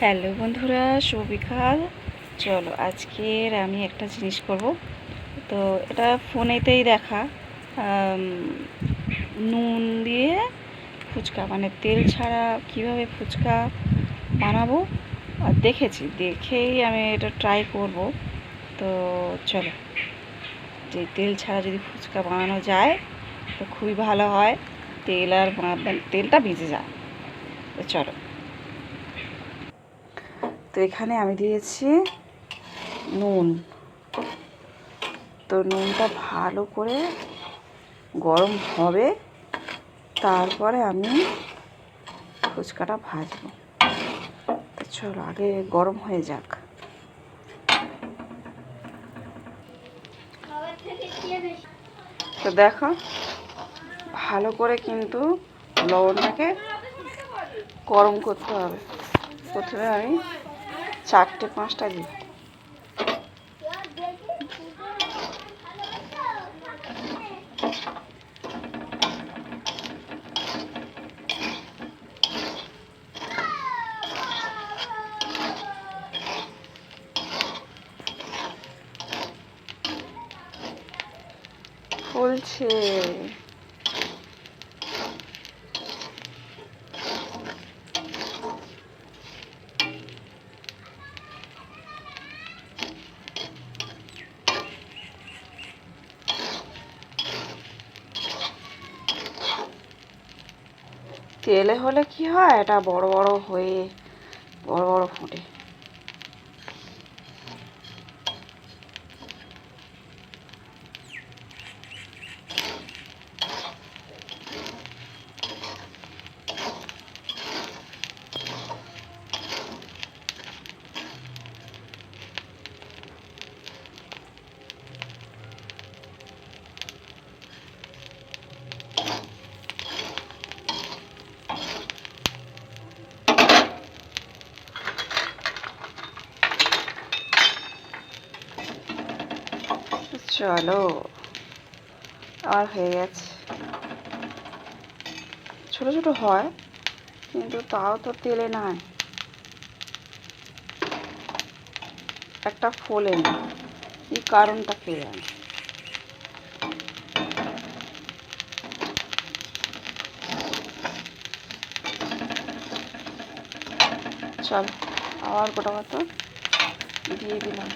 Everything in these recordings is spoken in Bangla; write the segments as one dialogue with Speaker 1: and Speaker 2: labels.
Speaker 1: হ্যালো বন্ধুরা, শুভ বিকাল। চলো আজকের আমি একটা জিনিস করব। তো এটা ফোনেতেই দেখা, আম, নুন দিয়ে ফুচকা, মানে তেল ছাড়া কিভাবে ফুচকা বানাবো আর দেখেই আমি এটা ট্রাই করব। তো চলো, যে তেল ছাড়া যদি ফুচকা বানানো যায় তো খুবই ভালো হয়। তেলটা ভিজে যায়। তো চলো, তো এখানে আমি দিয়েছি নুন। তো নুনটা ভালো করে গরম হবে, তারপরে আমি ফুচকাটা ভাজবো। তো চলো, আগে গরম হয়ে যাক। তো দেখো, ভালো করে কিন্তু লবণটাকে গরম করতে হবে। প্রথমে আমি 4-5টা দিই। ফুলছে। তেলে হলে কি হয়, এটা বড় বড় হয়ে বড় বড় ফোটে। চলো, আর হয়ে গেছে। ছোট ছোট হয়, কিন্তু তাও তো তেলে নাই, একটা ফোলে না। কি কারণটা কে জানে। চল, আবার গোটা মতো দিয়ে দিলাম।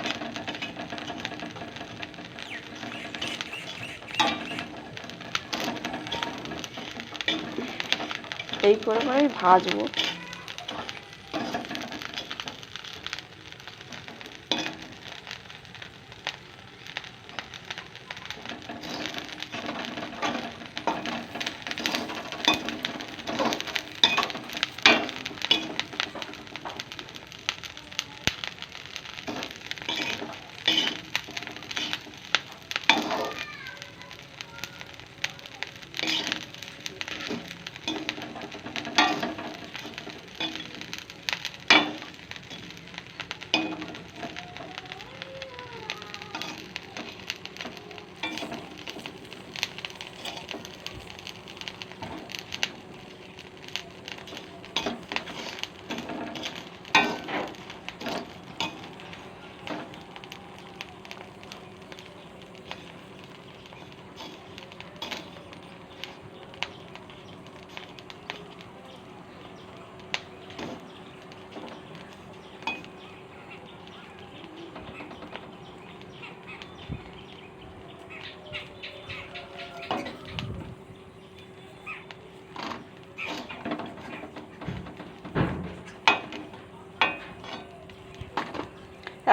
Speaker 1: এই করে করেই ভাজবো।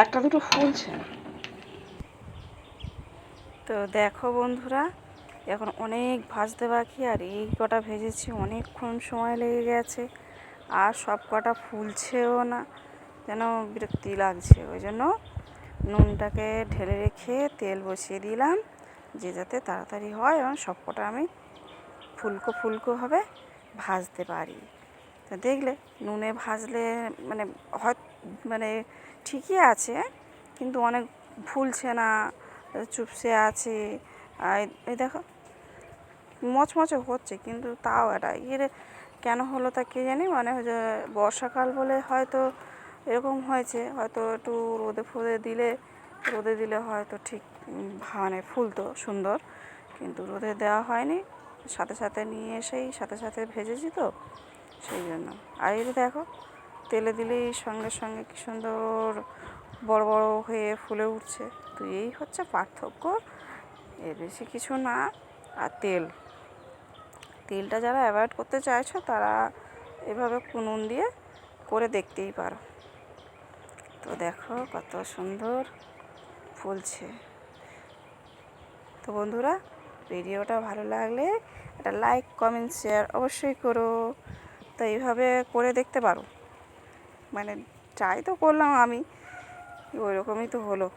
Speaker 1: একটা দুটো ফুলছে। তো দেখো বন্ধুরা, এখন অনেক ভাজতে বাকি, আর এই কটা ভেজেছি অনেকক্ষণ সময় লেগে গেছে, আর সব কটা ফুলছেও না, যেন বিরক্তি লাগছে। ওই জন্য নুনটাকে ঢেলে রেখে তেল বসিয়ে দিলাম, যে যাতে তাড়াতাড়ি হয় এবং সব কটা আমি ফুলকো ফুলকোভাবে ভাজতে পারি। তো দেখলে নুনে ভাজলে মানে হয়, মানে ঠিকই আছে, কিন্তু অনেক ফুলছে না, চুপসে আছে। আর এই দেখো, মচমচে হচ্ছে, কিন্তু তাও এটা কেন হলো তা কে জানি। মানে হচ্ছে বর্ষাকাল বলে হয়তো এরকম হয়েছে, হয়তো একটু রোদে দিলে হয়তো ঠিক মানে ফুলতো সুন্দর, কিন্তু রোদে দেওয়া হয়নি, সাথে সাথে নিয়ে এসেই সাথে সাথে ভেজেছি তো সেই জন্য। আর এই যে দেখো, তেলে দিলেই সঙ্গে সঙ্গে কী সুন্দর বড় বড় হয়ে ফুলে উঠছে। তো এই হচ্ছে পার্থক্য, এর বেশি কিছু না। আর তেলটা যারা অ্যাভয়েড করতে চাইছো তারা এভাবে নুন দিয়ে করে দেখতেই পারো। তো দেখো কত সুন্দর ফুলছে। তো বন্ধুরা, ভিডিওটা ভালো লাগলে একটা লাইক কমেন্ট শেয়ার অবশ্যই করো। তো এইভাবে করে দেখতে পারো, মানে ট্রাই তো করলাম আমি, ওই রকমই তো হলো।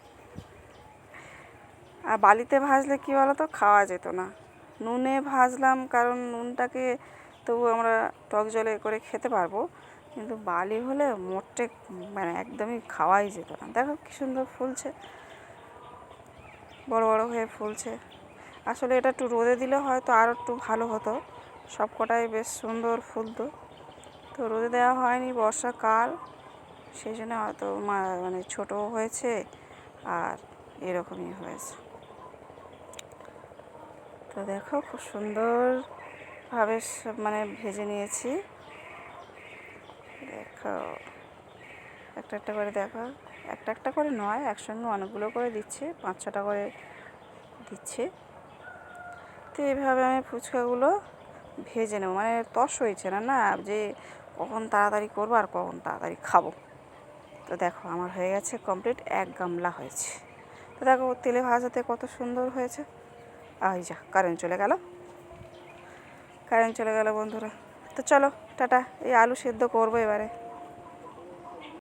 Speaker 1: আর বালিতে ভাজলে কী বলো তো, খাওয়া যেত না। নুনে ভাজলাম কারণ নুনটাকে তবু আমরা টক জলে করে খেতে পারবো, কিন্তু বালি হলে মোটে মানে একদমই খাওয়াই যেত না। দেখো কী সুন্দর ফুলছে, বড় বড় হয়ে ফুলছে। আসলে এটা একটু রোদে দিলে হয়তো আরও একটু ভালো হতো, সব কটাই বেশ সুন্দর ফুলতো। তো রোদে দেওয়া হয়নি, বর্ষাকাল, সেই জন্য হয়তো মানে ছোটো হয়েছে আর এরকমই হয়েছে। তো দেখো খুব সুন্দরভাবে সব মানে ভেজে নিয়েছি। দেখো একটা একটা করে, দেখো একটা একটা করে নয়, একসঙ্গে অনেকগুলো করে দিচ্ছে, 5-6টা করে দিচ্ছে। তো এইভাবে আমি ফুচকাগুলো ভেজে নেবো, মানে তস হয়েছে না না যে কখন তাড়াতাড়ি করবো আর কখন তাড়াতাড়ি খাবো। তো দেখো আমার হয়ে গেছে কমপ্লিট, 1 গামলা হয়েছে। তো দেখো তেলে ভাজাতে কত সুন্দর হয়েছে। এই যা কারেন্ট চলে গেল বন্ধুরা। তো চলো টাটা, এই আলু সেদ্ধ করবো এবারে।